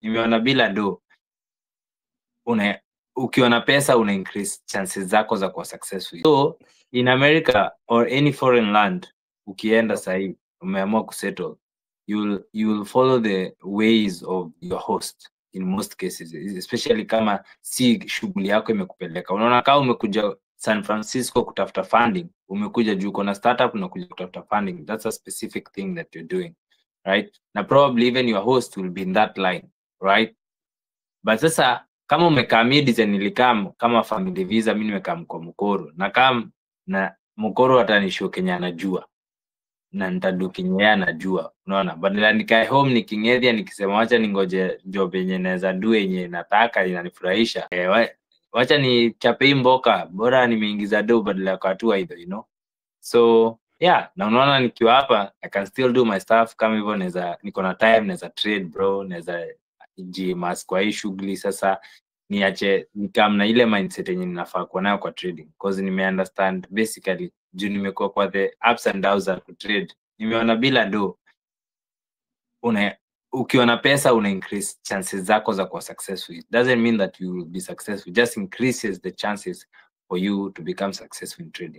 Nimeona bila do ukiwa na pesa una increase chances zako za kuwa successful. So in America or any foreign land, ukienda sahi umeamua kusettle, you'll follow the ways of your host in most cases, especially kama si shughuli yako imekupeleka. Unaona kama umekuja San Francisco kutafuta funding, umekuja juu kuna startup unakuja kutafuta funding, that's a specific thing that you're doing, right? Na probably even your host will be in that line, right? But sasa kama umekaa design nilikam kama family visa, mimi nimekaa kwa Mukoro na kama na Mukoro atanishow Kenya anajua na nitadu Kenya anajua, unaona. Badala nikae home nikingedhia nikisema acha ningoje job yenye naweza do yenye nataka inanifurahisha, wacha ni chape mboka bora nimeingiza do badala kwa tu hizo, you know. So yeah, na unaona nikiwa hapa I can still do my stuff kama hivyo, naweza niko na time naweza trade bro, naweza jimas kwa hii shughuli. Sasa niache nikam na ile mindset yenye ninafaa kuwa nayo kwa trading, because understand basically juu nimekuwa kwa the ups and downs za trade. Nimeona bila do ukiwa na pesa una increase chances zako za kuwa successful. It doesn't mean that you will be successful, just increases the chances for you to become successful in trading.